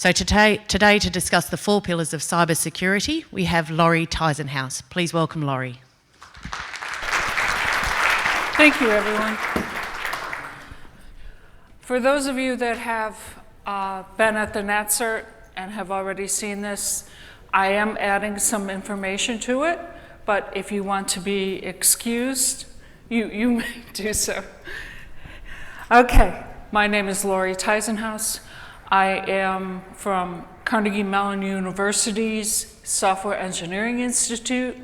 So today to discuss the 4 pillars of cybersecurity, we have Laurie Tyzenhaus. Please welcome Laurie. Thank you, everyone. For those of you that have been at the CERT and have already seen this, I am adding some information to it, but if you want to be excused, you may do so. Okay, my name is Laurie Tyzenhaus. I am from Carnegie Mellon University's Software Engineering Institute.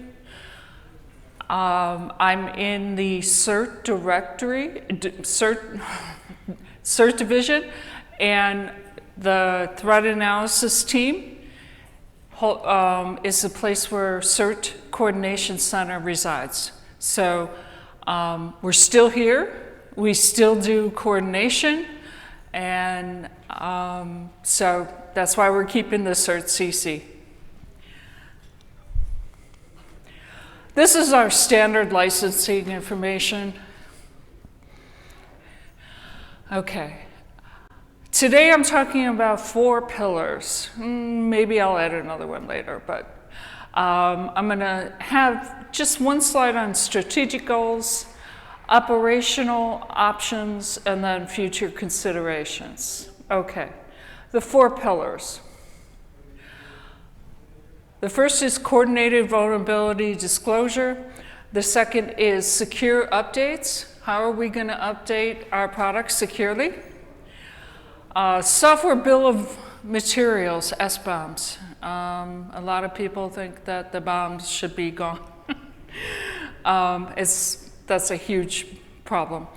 I'm in the CERT directory, CERT division, and the threat analysis team is the place where CERT Coordination Center resides. So we're still here. We still do coordination, and so that's why we're keeping the CERT CC. This is our standard licensing information. Okay. Today I'm talking about 4 pillars. Maybe I'll add another one later, but I'm going to have just one slide on strategic goals, operational options, and then future considerations. Okay, the 4 pillars. The first is coordinated vulnerability disclosure. The second is secure updates. How are we going to update our products securely? Software bill of materials, SBoMs. A lot of people think that the bombs should be gone. That's a huge problem.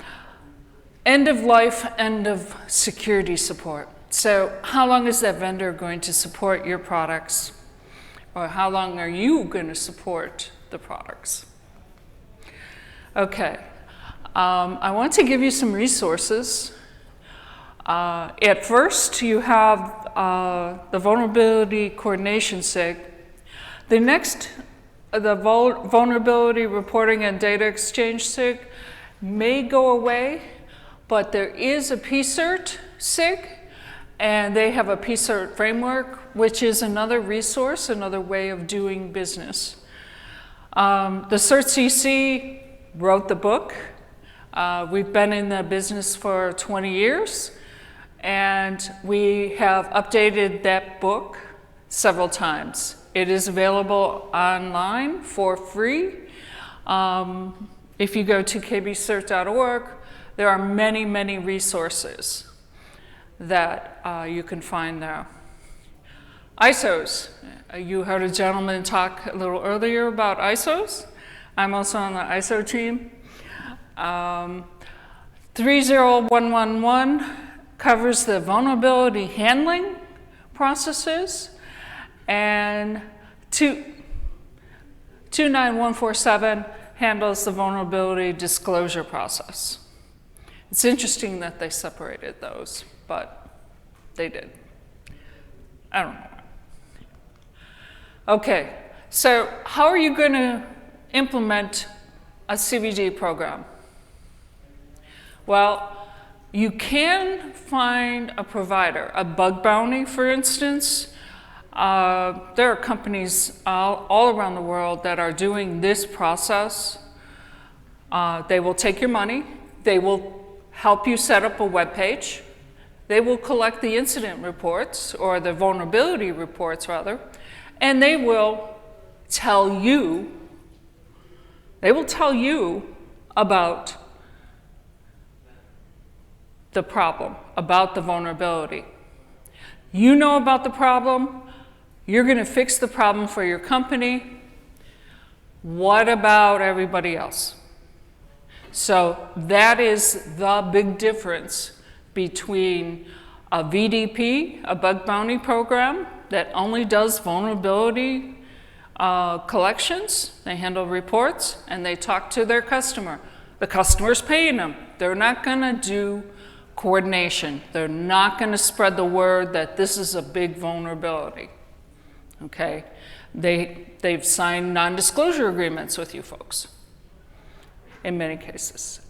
End of life, end of security support. So how long is that vendor going to support your products? Or how long are you going to support the products? Okay, I want to give you some resources. At first, you have the Vulnerability Coordination SIG. The next, the Vulnerability Reporting and Data Exchange SIG may go away, but there is a PCERT SIG, and they have a PCERT framework, which is another resource, another way of doing business. The CERT CC wrote the book. We've been in the business for 20 years, and we have updated that book several times. It is available online for free. If you go to kbcert.org, there are many, many resources that you can find there. ISOs. You heard a gentleman talk a little earlier about ISOs. I'm also on the ISO team. 30111 covers the vulnerability handling processes, and 29147 handles the vulnerability disclosure process. It's interesting that they separated those, but they did. I don't know. Okay, so how are you going to implement a CVD program? Well, you can find a provider, a bug bounty, for instance. There are companies all around the world that are doing this process. They will take your money. They will help you set up a web page. They will collect the incident reports, or the vulnerability reports rather, and they will tell you about the problem, about the vulnerability. You know about the problem. You're going to fix the problem for your company. What about everybody else? So that is the big difference between a VDP, a bug bounty program that only does vulnerability collections. They handle reports and they talk to their customer. The customer's paying them. They're not going to do coordination. They're not going to spread the word that this is a big vulnerability. Okay? They've signed non-disclosure agreements with you folks in many cases.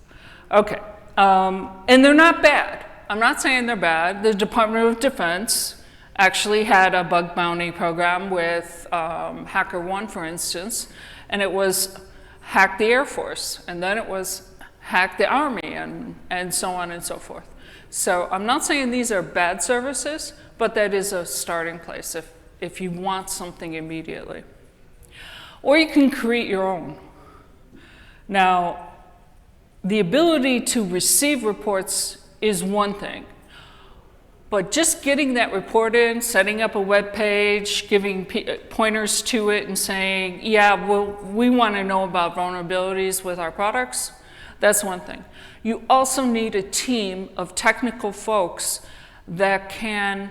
Okay, and they're not bad. I'm not saying they're bad. The Department of Defense actually had a bug bounty program with HackerOne, for instance, and it was hack the Air Force, and then it was hack the Army, and so on and so forth. So I'm not saying these are bad services, but that is a starting place if you want something immediately. Or you can create your own. Now, the ability to receive reports is one thing, but just getting that report in, setting up a web page, giving pointers to it and saying, yeah, well, we want to know about vulnerabilities with our products, that's one thing. You also need a team of technical folks that can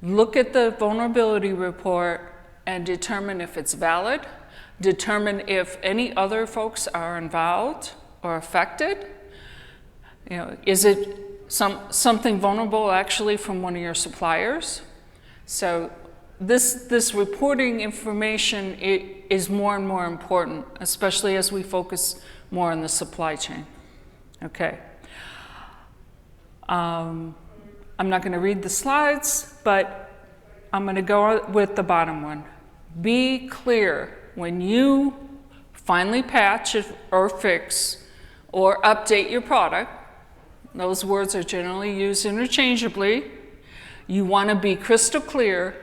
look at the vulnerability report and determine if it's valid, determine if any other folks are involved or affected. You know, is it something vulnerable actually from one of your suppliers? So this reporting information is more and more important, especially as we focus more on the supply chain. Okay. I'm not going to read the slides, but I'm going to go with the bottom one. Be clear when you finally patch or fix or update your product. Those words are generally used interchangeably. You want to be crystal clear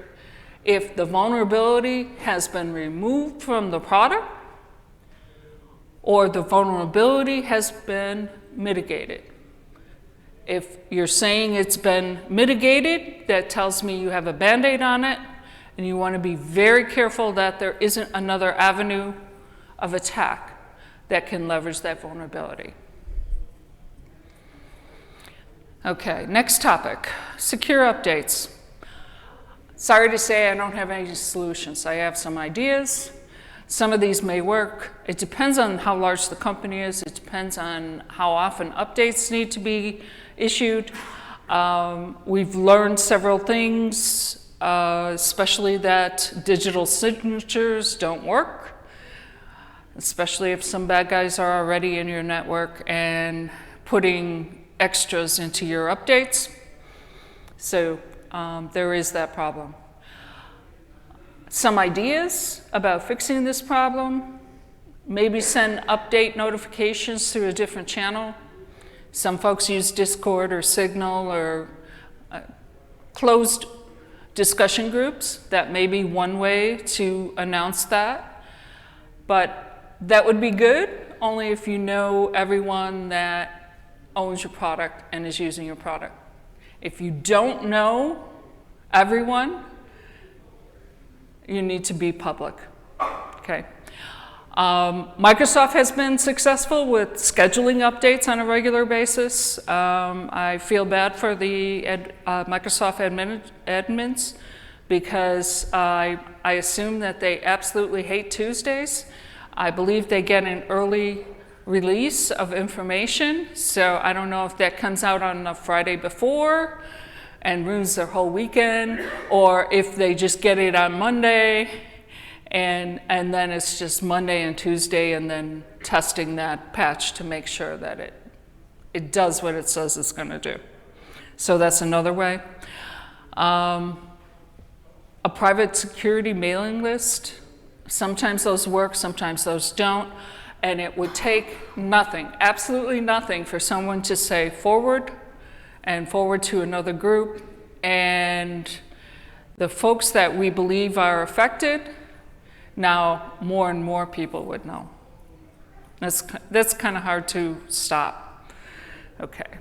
if the vulnerability has been removed from the product or the vulnerability has been mitigated. If you're saying it's been mitigated, that tells me you have a Band-Aid on it, and you want to be very careful that there isn't another avenue of attack that can leverage that vulnerability. Okay, next topic, secure updates. Sorry to say I don't have any solutions. I have some ideas. Some of these may work. It depends on how large the company is. It depends on how often updates need to be issued. We've learned several things, especially that digital signatures don't work, especially if some bad guys are already in your network and putting extras into your updates. So there is that problem. Some ideas about fixing this problem: maybe send update notifications through a different channel. Some folks use Discord or Signal or closed discussion groups. That may be one way to announce that. But that would be good only if you know everyone that owns your product and is using your product. If you don't know everyone, you need to be public. Okay. Microsoft has been successful with scheduling updates on a regular basis. I feel bad for the Microsoft admins because I assume that they absolutely hate Tuesdays. I believe they get an early release of information, so I don't know if that comes out on the Friday before and ruins their whole weekend, or if they just get it on Monday and then it's just Monday and Tuesday and then testing that patch to make sure that it does what it says it's going to do. So that's another way. A private security mailing list. Sometimes those work, sometimes those don't. And it would take nothing, absolutely nothing, for someone to say forward and forward to another group. And the folks that we believe are affected, now more and more people would know. That's kind of hard to stop. Okay.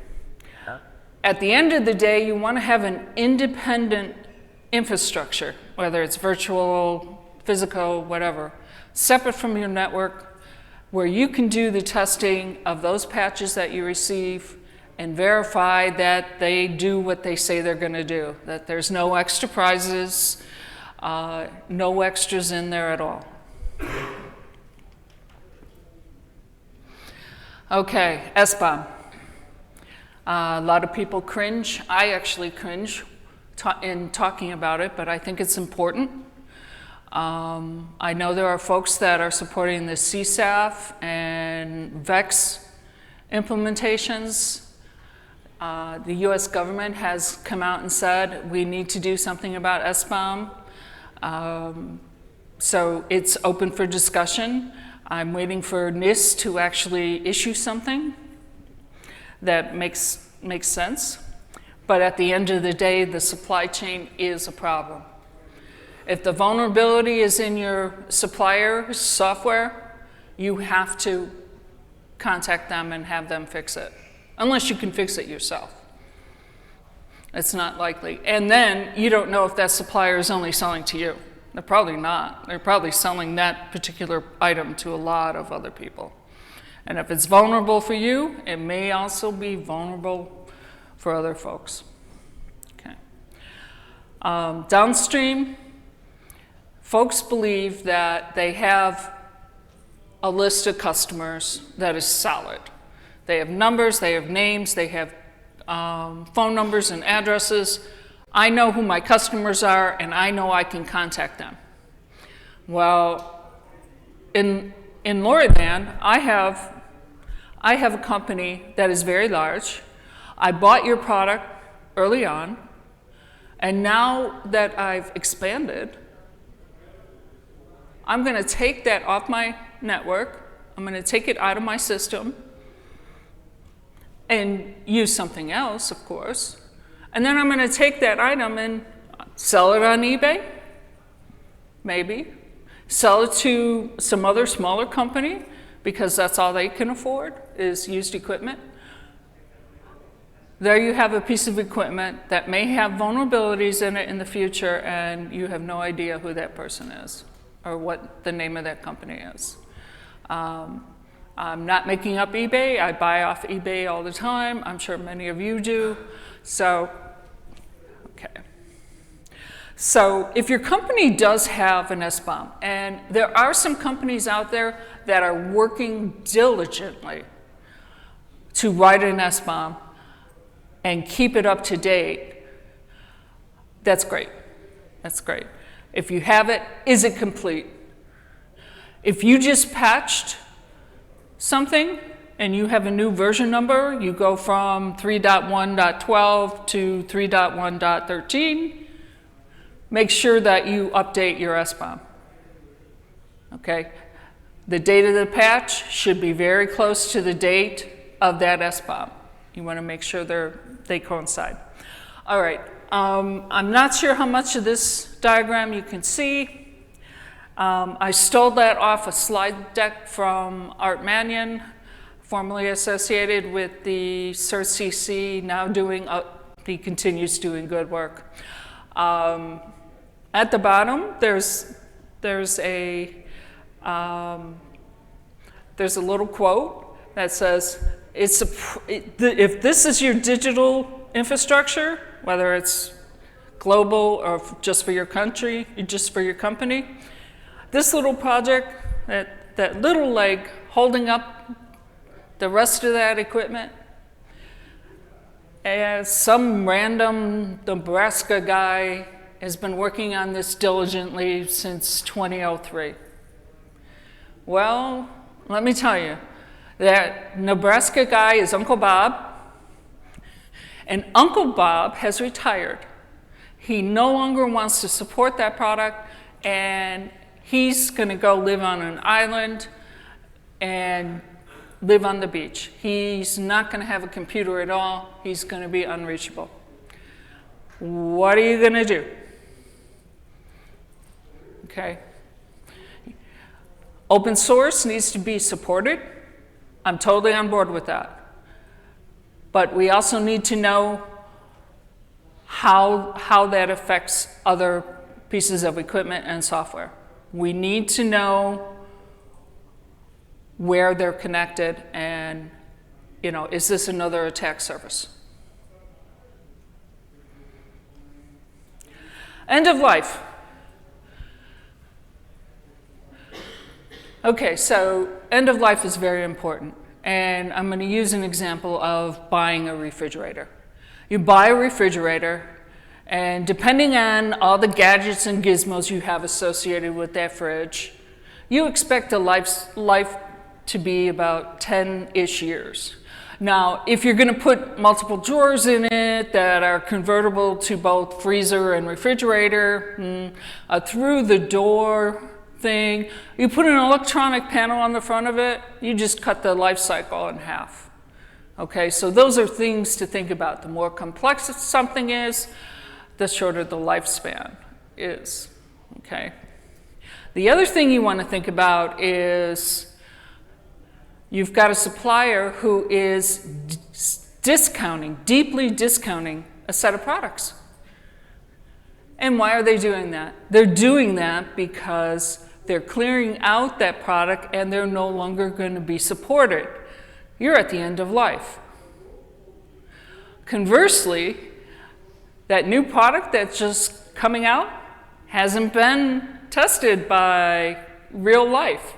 At the end of the day, you want to have an independent infrastructure, whether it's virtual, physical, whatever, separate from your network, where you can do the testing of those patches that you receive and verify that they do what they say they're going to do, that there's no extra prizes, no extras in there at all. Okay, SBoM. A lot of people cringe. I actually cringe in talking about it, but I think it's important. I know there are folks that are supporting the CSAF and VEX implementations. The US government has come out and said we need to do something about SBoM. So it's open for discussion. I'm waiting for NIST to actually issue something that makes sense. But at the end of the day, the supply chain is a problem. If the vulnerability is in your supplier's software, you have to contact them and have them fix it, unless you can fix it yourself. It's not likely. And then you don't know if that supplier is only selling to you. They're probably not. They're probably selling that particular item to a lot of other people. And if it's vulnerable for you, it may also be vulnerable for other folks. Okay. Downstream, folks believe that they have a list of customers that is solid. They have numbers, they have names, they have phone numbers and addresses. I know who my customers are, and I know I can contact them. Well, in Laurie land, I have a company that is very large. I bought your product early on, and now that I've expanded, I'm going to take that off my network. I'm going to take it out of my system and use something else, of course. And then I'm going to take that item and sell it on eBay, maybe. Sell it to some other smaller company because that's all they can afford is used equipment. There you have a piece of equipment that may have vulnerabilities in it in the future, and you have no idea who that person is or what the name of that company is. I'm not making up eBay. I buy off eBay all the time. I'm sure many of you do. So, okay. So if your company does have an SBoM, and there are some companies out there that are working diligently to write an SBoM and keep it up to date, that's great. That's great. If you have it, is it complete? If you just patched something and you have a new version number, you go from 3.1.12 to 3.1.13, make sure that you update your SBoM. Okay? The date of the patch should be very close to the date of that SBoM. You want to make sure they coincide. All right. I'm not sure how much of this diagram you can see. I stole that off a slide deck from Art Mannion, formerly associated with the CERT CC, now he continues doing good work. At the bottom, there's a little quote that says, if this is your digital infrastructure, whether it's global or just for your country, just for your company, this little project, that little leg holding up the rest of that equipment, and some random Nebraska guy has been working on this diligently since 2003. Well, let me tell you, that Nebraska guy is Uncle Bob, and Uncle Bob has retired. He no longer wants to support that product, and he's going to go live on an island and live on the beach. He's not going to have a computer at all. He's going to be unreachable. What are you going to do? Okay. Open source needs to be supported. I'm totally on board with that. But we also need to know how that affects other pieces of equipment and software. We need to know where they're connected and, is this another attack surface? End of life. Okay, so end of life is very important. And I'm going to use an example of buying a refrigerator. You buy a refrigerator, and depending on all the gadgets and gizmos you have associated with that fridge, you expect the life to be about 10-ish years. Now, if you're going to put multiple drawers in it that are convertible to both freezer and refrigerator, a through the door thing, you put an electronic panel on the front of it, you just cut the life cycle in half. Okay, so those are things to think about. The more complex something is, the shorter the lifespan is. Okay. The other thing you want to think about is you've got a supplier who is deeply discounting a set of products. And why are they doing that? They're doing that because they're clearing out that product and they're no longer going to be supported. You're at the end of life. Conversely, that new product that's just coming out hasn't been tested by real life.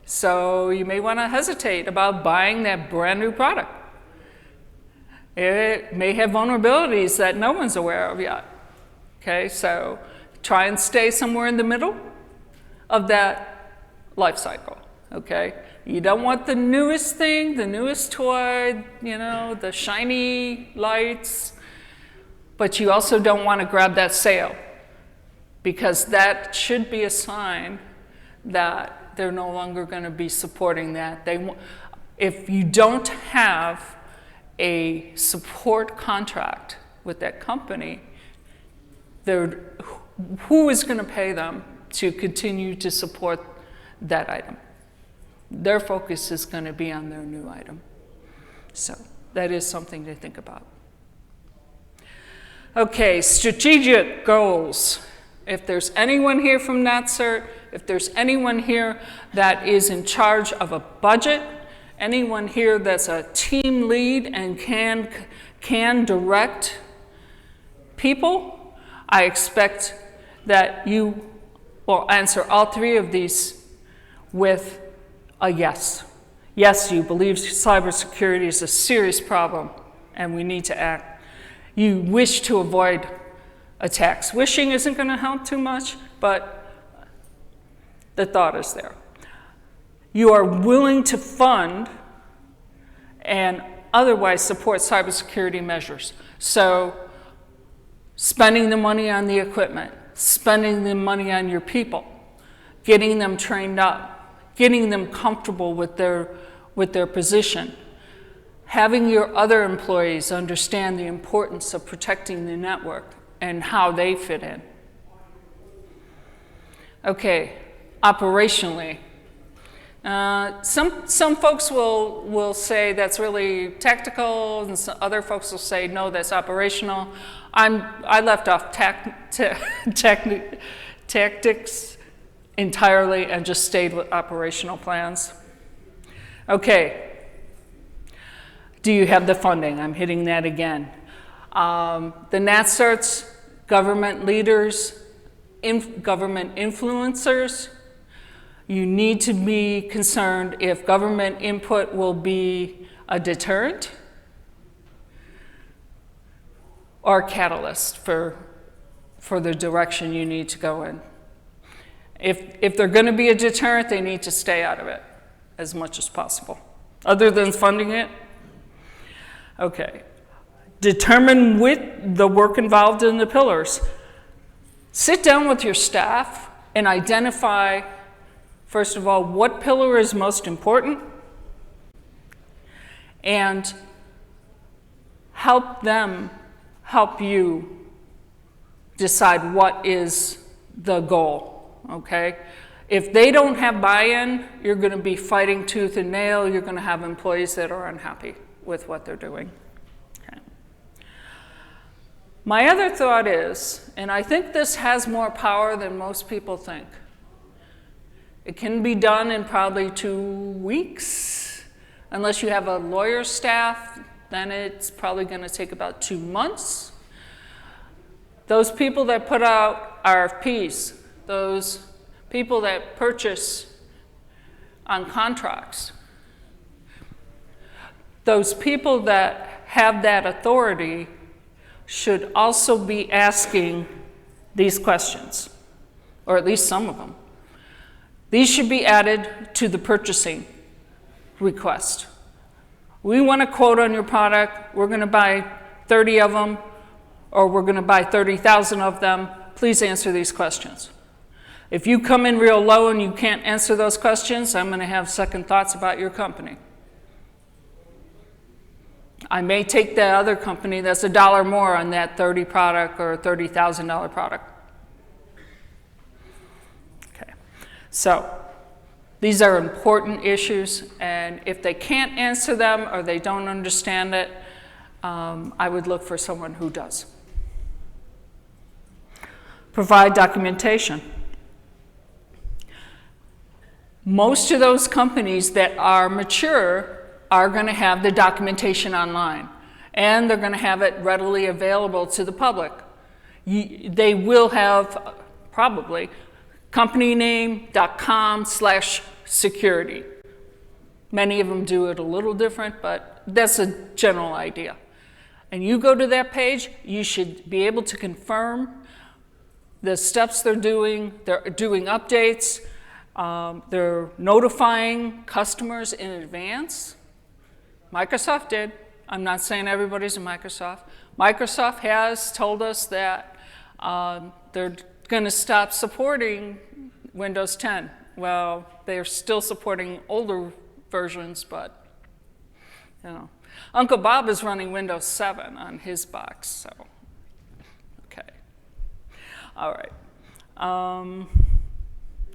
So you may want to hesitate about buying that brand new product. It may have vulnerabilities that no one's aware of yet. Okay, so try and stay somewhere in the middle of that life cycle. Okay, you don't want the newest thing, the newest toy, the shiny lights, but you also don't want to grab that sale, because that should be a sign that they're no longer going to be supporting that. If you don't have a support contract with that company, who is going to pay them to continue to support that item? Their focus is going to be on their new item. So that is something to think about. Okay, strategic goals. If there's anyone here from CERT, if there's anyone here that is in charge of a budget, anyone here that's a team lead and can direct people, I expect that you will answer all three of these with a yes. Yes, you believe cybersecurity is a serious problem and we need to act. You wish to avoid attacks. Wishing isn't going to help too much, but the thought is there. You are willing to fund and otherwise support cybersecurity measures. So spending the money on the equipment, spending the money on your people, getting them trained up, getting them comfortable with their position, having your other employees understand the importance of protecting the network and how they fit in. Okay, operationally. Some folks will say that's really tactical, and some other folks will say, no, that's operational. I left off tactics entirely and just stayed with operational plans. Okay, do you have the funding? I'm hitting that again. The CERTs, government leaders, government influencers, you need to be concerned if government input will be a deterrent or a catalyst for the direction you need to go in. If they're going to be a deterrent, they need to stay out of it as much as possible, other than funding it. Okay. Determine the work involved in the pillars. Sit down with your staff and identify, first of all, what pillar is most important, and help them help you decide what is the goal, okay? If they don't have buy-in, you're going to be fighting tooth and nail. You're going to have employees that are unhappy with what they're doing. Okay. My other thought is, and I think this has more power than most people think, it can be done in probably 2 weeks. Unless you have a lawyer staff, then it's probably going to take about 2 months. Those people that put out RFPs, those people that purchase on contracts, those people that have that authority should also be asking these questions, or at least some of them. These should be added to the purchasing request. We want a quote on your product. We're going to buy 30 of them, or we're going to buy 30,000 of them. Please answer these questions. If you come in real low and you can't answer those questions, I'm going to have second thoughts about your company. I may take that other company that's $1 more on that 30 product or $30,000 product. Okay, so these are important issues, and if they can't answer them or they don't understand it, I would look for someone who does. Provide documentation. Most of those companies that are mature are going to have the documentation online, and they're going to have it readily available to the public. They will have probably companyname.com/security. Many of them do it a little different, but that's a general idea. And you go to that page, you should be able to confirm the steps they're doing updates, they're notifying customers in advance. Microsoft did. I'm not saying everybody's in Microsoft. Microsoft has told us that they're going to stop supporting Windows 10. Well, they're still supporting older versions, but you know, Uncle Bob is running Windows 7 on his box, so okay. All right.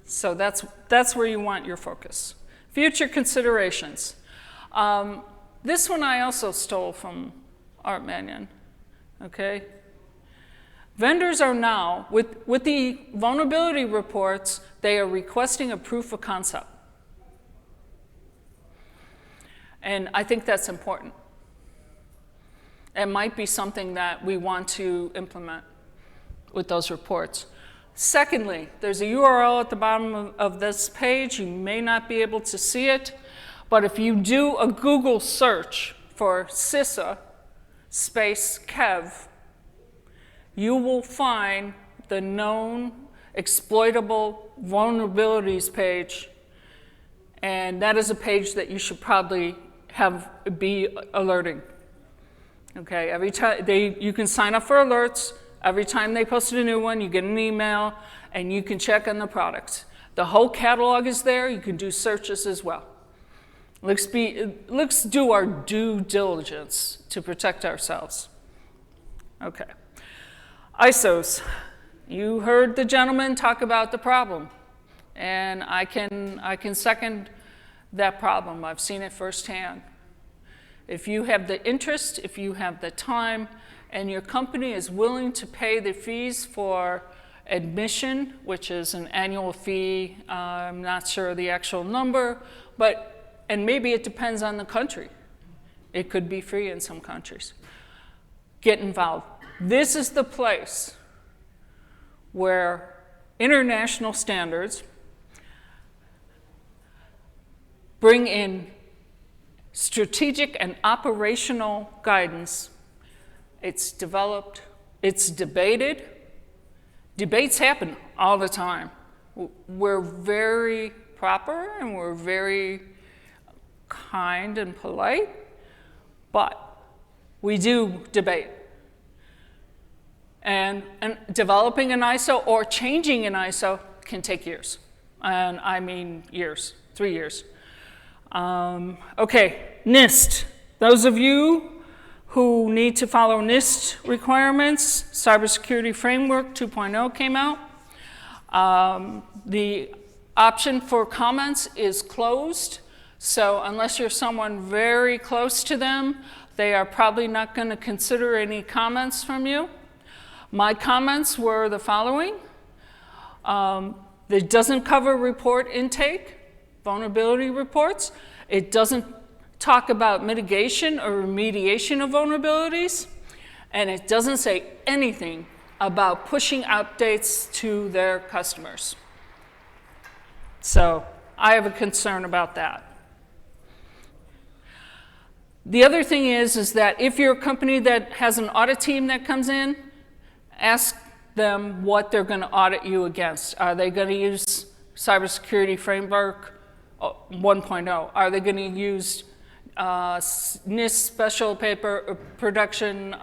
So that's where you want your focus. Future considerations. This one I also stole from Art Mannion, okay? Vendors are now, with the vulnerability reports, they are requesting a proof of concept. And I think that's important. It might be something that we want to implement with those reports. Secondly, there's a URL at the bottom of this page. You may not be able to see it, but if you do a Google search for CISA space Kev, you will find the known exploitable vulnerabilities page, and that is a page that you should probably be alerting. Okay, every time you can sign up for alerts. Every time they posted a new one, you get an email, and you can check on the products. The whole catalog is there. You can do searches as well. Let's do our due diligence to protect ourselves. Okay. ISOs. You heard the gentleman talk about the problem, and I can second that problem. I've seen it firsthand. If you have the interest, if you have the time, and your company is willing to pay the fees for admission, which is an annual fee, I'm not sure the actual number, and maybe it depends on the country. It could be free in some countries. Get involved. This is the place where international standards bring in strategic and operational guidance. It's developed, it's debated. Debates happen all the time. We're very proper and we're very kind and polite, but we do debate. And developing an ISO or changing an ISO can take years. And I mean years, 3 years. Okay, NIST. Those of you who need to follow NIST requirements, Cybersecurity Framework 2.0 came out. The option for comments is closed, so unless you're someone very close to them, they are probably not going to consider any comments from you. My comments were the following. It doesn't cover report intake, vulnerability reports. It doesn't talk about mitigation or remediation of vulnerabilities, and it doesn't say anything about pushing updates to their customers. So I have a concern about that. The other thing is that if you're a company that has an audit team that comes in, ask them what they're going to audit you against. Are they going to use Cybersecurity Framework 1.0? Are they going to use NIST special paper production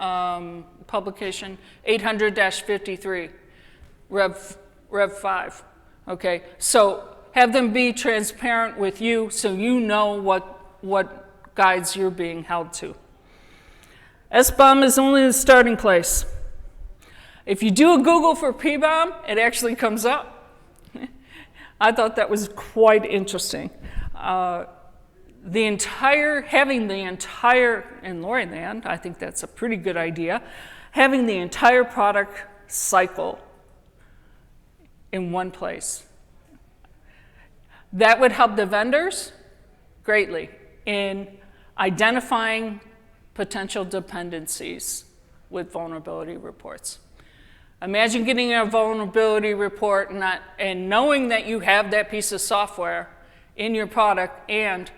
publication 800-53, Rev 5. Okay, so have them be transparent with you so you know what guides you're being held to. SBoM is only the starting place. If you do a Google for PBOM, it actually comes up. I thought that was quite interesting. Having the entire, in Laurie land, I think that's a pretty good idea, having the entire product cycle in one place. That would help the vendors greatly in identifying potential dependencies with vulnerability reports. Imagine getting a vulnerability report and knowing that you have that piece of software in your product and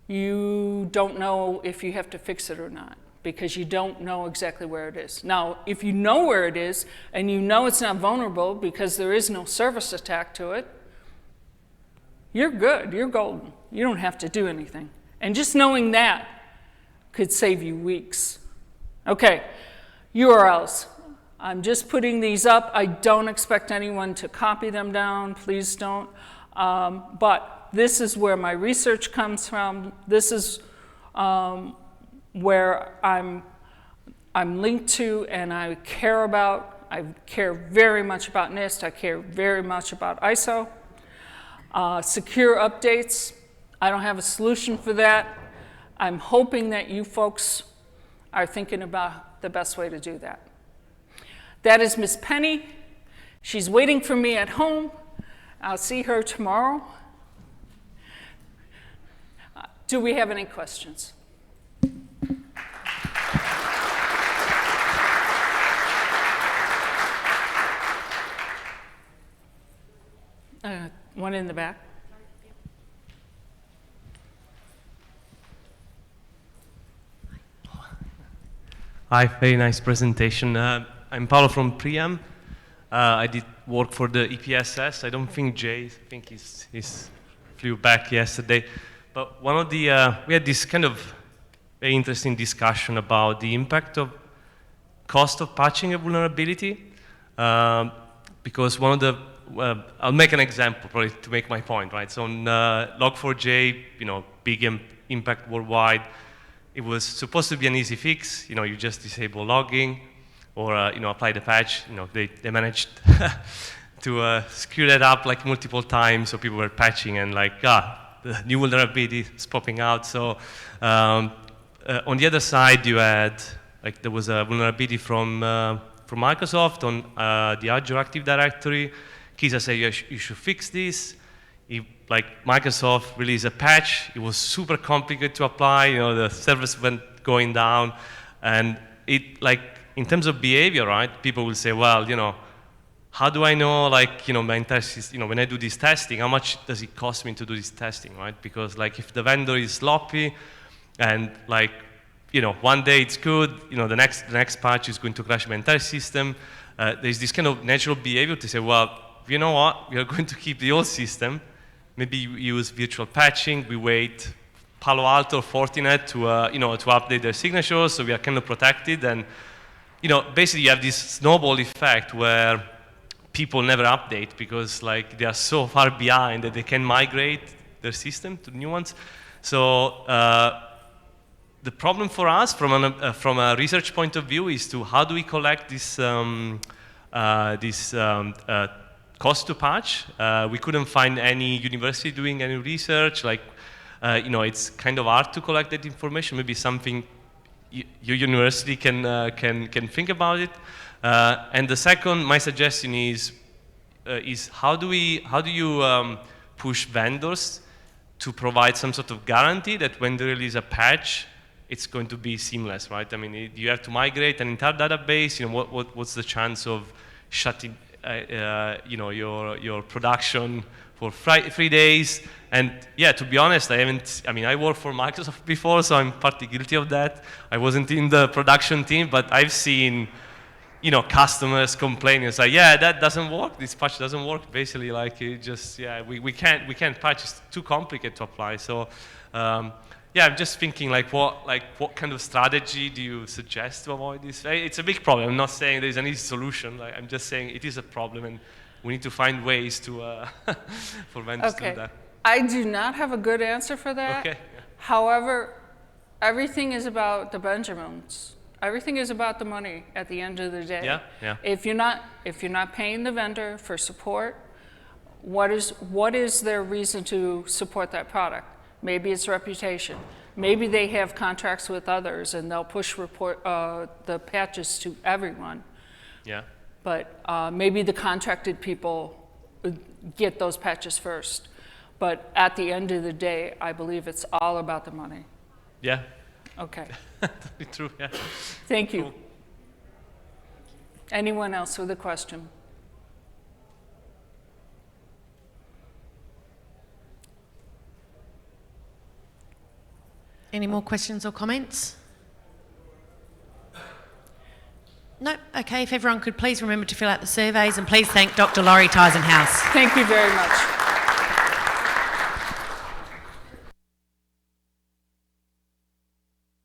you don't know if you have to fix it or not because you don't know exactly where it is. Now, if you know where it is and you know it's not vulnerable because there is no service attack to it, you're good, you're golden. You don't have to do anything. And just knowing that could save you weeks. Okay, URLs. I'm just putting these up. I don't expect anyone to copy them down. Please don't. But this is where my research comes from. This is where I'm linked to and I care about. I care very much about NIST. I care very much about ISO. Secure updates. I don't have a solution for that. I'm hoping that you folks are thinking about the best way to do that. That is Miss Penny. She's waiting for me at home. I'll see her tomorrow. Do we have any questions? One in the back. Hi, very nice presentation. I'm Paolo from Priam. I did work for the EPSS. I don't think Jay, I think he's flew back yesterday. But one of the, we had this kind of very interesting discussion about the impact of cost of patching a vulnerability. Because one of the, I'll make an example probably to make my point, right? So on Log4j, big impact worldwide. It was supposed to be an easy fix. You just disable logging or, apply the patch. They managed to screw that up like multiple times. So people were patching and like, the new vulnerability is popping out. So on the other side, you had, like there was a vulnerability from Microsoft on the Azure Active Directory. Kisa said, you should fix this. Like Microsoft released a patch, it was super complicated to apply, the service went going down, and it, like, in terms of behavior, right, people will say, well, how do I know, like, my entire system, when I do this testing, how much does it cost me to do this testing, right? Because, like, if the vendor is sloppy, and, like, one day it's good, the next patch is going to crash my entire system, there's this kind of natural behavior to say, well, you know what, we are going to keep the old system. Maybe you use virtual patching. We wait Palo Alto or Fortinet to to update their signatures, so we are kind of protected. And basically you have this snowball effect where people never update because like they are so far behind that they can migrate their system to new ones. So the problem for us, from a research point of view, is to how do we collect this cost to patch. We couldn't find any university doing any research. Like, it's kind of hard to collect that information. Maybe something your university can think about it. And the second, my suggestion is how do you push vendors to provide some sort of guarantee that when they release a patch, it's going to be seamless, right? I mean, you have to migrate an entire database. What's the chance of shutting your production for 3 days? And yeah, to be honest, I worked for Microsoft before, so I'm partly guilty of that. I wasn't in the production team, but I've seen, customers complaining. It's like, yeah, that doesn't work. This patch doesn't work. Basically, like, it just, yeah, we can't patch. It's too complicated to apply. So, yeah, I'm just thinking what kind of strategy do you suggest to avoid this? It's a big problem. I'm not saying there's an easy solution. Like, I'm just saying it is a problem, and we need to find ways to for vendors to do that. I do not have a good answer for that. Okay. Yeah. However, everything is about the Benjamins. Everything is about the money at the end of the day. Yeah, yeah. If you're not paying the vendor for support, what is their reason to support that product? Maybe it's reputation. Maybe they have contracts with others and they'll push the patches to everyone. Yeah. But maybe the contracted people get those patches first. But at the end of the day, I believe it's all about the money. Yeah. Okay. Totally true. Yeah. Thank you. Cool. Anyone else with a question? Any more questions or comments? No? Okay, if everyone could please remember to fill out the surveys, and please thank Dr. Laurie Tyzenhaus. Thank you very much.